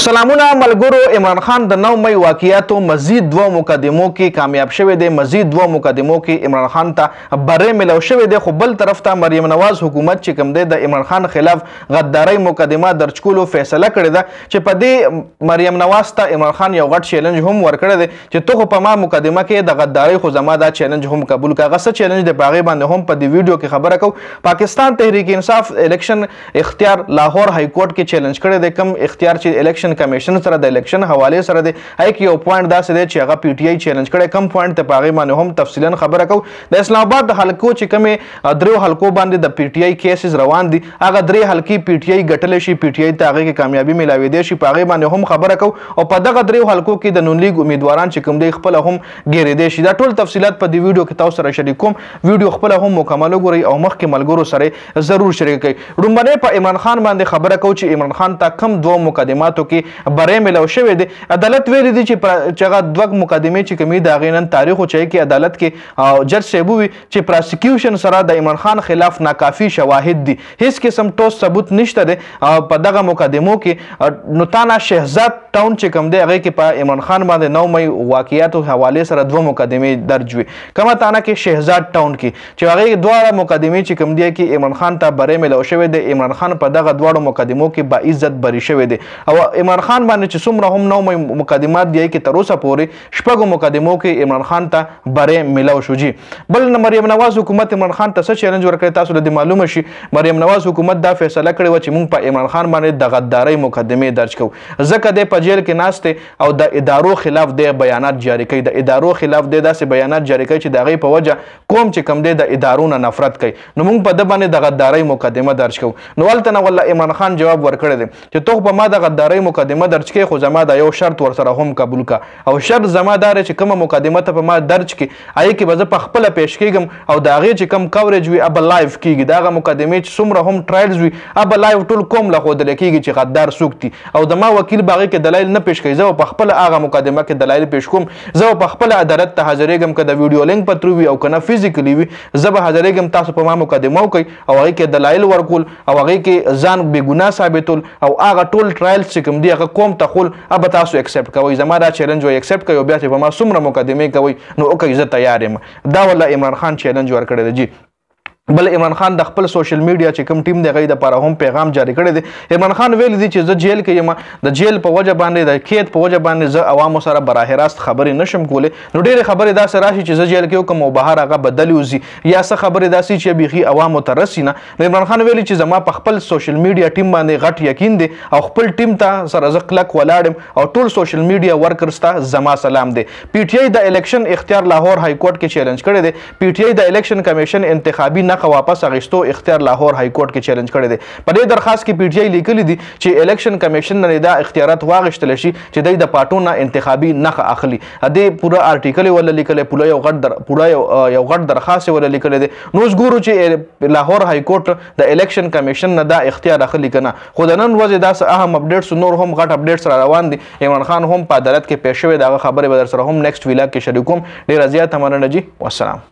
سلامونه ملګرو. عمران خان د 9 مې واقعیاتو مزید دوه مقدمو کې کامیاب شوی دی. مزید دوه مقدمو کې عمران خان ته بری ملو شوی دی، خو بل طرف ته مریم نواز حکومت چې کوم دی د عمران خان خلاف غدارۍ مقدمه درج کولو فیصله کړې ده چې په دې مریم نواز ته عمران خان یو غټ چیلنج هم ورکړی دی چې ته خو په ما مقدمه کې د غدارۍ خو زما دا چیلنج هم قبول کړه. هغه څه چیلنج دی په هغې باندې هم په دې ویډیو کې خبره کوو. پاکستان تحریک انصاف الیکشن اختیار لاهور های کورټ کې چیلنج کړی دی. کوم اختیار چې الیکشن کمیشن سره د الیکشن حواله سره دی، هغه کې یو پوینټ داسې دی چې هغه پی ټی آی چیلنج کړی. کم پوینټ ته په هغې باندې هم تفصیلا خبره کوو. د اسلام آباد د حلقو چې کومې درېو حلقو باندې د پی ټی آی کیسز روان دي، هغه درې حلقې پی ټی آی ګټلی شي، پی ټی آی ته هغې کې کامیابي میلاویدی شي، په هغې باندې هم خبره کوو. او په دغه درېو حلقو کې د نون لیګ امیدواران چې کوم دی خپله هم ګیرېدی شي. دا ټول تفصیلات په دې ویډیو کې تاسو سره شریک کوم. ویډیو خپله هم مکمل وګورئ او مخکې ملګرو سره ضرور شریک کړئ. لومړنۍ په عمران خان باندې خبره کوو چې عمران خان ته کم دوه مقدماتو کې بری ملو شوی دی. عدالت ویلی دی چې هغه دوه مقدمې چې کومې د هغې نن تاریخ وچوي کې عدالت کې جج صاحب ووي چې پراسیکیوشن سره د عمران خان خلاف ناکافي شواهد دي، هیڅ قسم ټوس ثبوت نشته دی په دغه مقدمو کې. نو تانا شهزاد ټاون چې کوم دی هغې کې په عمران خان باندې 9 مې واقعیاتو حوالې سره دوه مقدمې درج وي. کومه تانا کې شهزاد ټاون کې چې هغې دواړه مقدمې چې کوم دی کې عمران خان ته بری ملو شوی دی. عمران خان په دغه دواړو مقدمو کې با عزت بری شوی دی او عمران خان باندې چې څومره هم 9 مې مقدمات دی کې تر اوسه پورې شپږو مقدمو کې عمران خان ته بری ملو شو. جی بل مریم نواز حکومت عمران خان ته څه چیلنج ورکړی تاسو له دې معلومه شي. مریم نواز حکومت دا فیصله کړې وه چې موږ په عمران خان باندې د غدارۍ مقدمې درج کوو، ځکه دی په جیل کې ناست دی او د ادارو خلاف دی بیانات جاری کوي. د ادارو خلاف دی داسې بیانات جاری کوي چې د هغې په وجه قوم چې کوم دی د ادارو نه نفرت کوي. نو موږ په ده باندې د غدارۍ مقدمه درج کوو. نو هلته نه والله عمران خان جواب ورکړی دی چې ته په ما د غدارۍ مقدمه درج کوې، خو زما دا یو شرط ورسره هم قبول کا. او شرط زما دا دی چې کومه مقدمه ته په ما درج کړي هغې کې به زه په خپله پیش کېږم او د هغې چې کوم کوریج وي هغه به لایف کېږي. د هغه مقدمې چې څومره هم ټرایلز وي هغه به لایف ټول قوم له ښودلی کېږي چې غدار څوک دي. او د ما وکیل به هغې کې دلایل نه پیش کوي، زه به په خپله هغه مقدمه کې دلایل پیش کوم. زه به په خپله عدالت ته حاضرېږم، که د ویډیو لینک په ترو وي او که نه فزیکلی وي، زه به حاضرېږم. تاسو په ما مقدمه وکئ او هغې کې دلایل ورکول او هغې کې ځان بېګناه ثابتول او هغه ټول ټرایلز چې کوم دي هغه قوم ته خول هغه به تاسو اکسپټ کوئ. زما دا چیلنج وایي اکسپټ کوئ او بیا چې په ما څومره مقدمې کوئ نو وکئ، زه تیار یم. دا والله عمران خان چیلنج ورکړی دی. جی بل عمران خان د خپل سوشل میډیا چې کوم ټیم دی هغې دپاره هم پیغام جاری کړی دی. عمران خان ویلی دی چې زه جیل کې یم، د جیل په وجه باندې د قید په وجه باندې زه عوامو سره براه راست خبرې نشم کولی. نو ډېرې خبرې داسې راشي چې زه جیل کې وکړم او بهر هغه بدلې وځي، یا څه خبرې داسې چې بیخي عوامو ته رسي نه. نو عمران خان ویلي چې زما په خپل سوشل میډیا ټیم باندې غټ یقین دی او خپل ټیم ته سره زه کلک ولاړ یم او ټول سوشل میډیا ورکرز ته زما سلام دی. پی ټی آی د الیکشن اختیار لاهور های کورټ کې چیلنج کړی دی. پی ټی آی د الیکشن کمیشن انتخابي نښه واپس اخیستو اختیار لاهور های کورټ کې چیلنج کړی دی. په دې درخواست کې پی ټی آی لیکلی دي چې الیکشن کمیشن نه دا اختیارات واخیستلی شي چې دی د پارټو نه انتخابي نښه اخلي. دې پوره آرټیکل یې ورله لیکلی، پوره یو غټ درخواست یې ورله لیکلی دی. نو اوس ګورو چې لاهور های کورټ د الیکشن کمیشن نه دا اختیار اخلي که نه. خو د نن ورځې داسې اهم اپډیټس نور هم غټ اپډیټس را روان دي. عمران خان هم په عدالت کې پیش شوی، د هغه خبرې به در سره هم نیکسټ ویلاګ کې شریکوم. ډېره زیاته مننه جي، والسلام.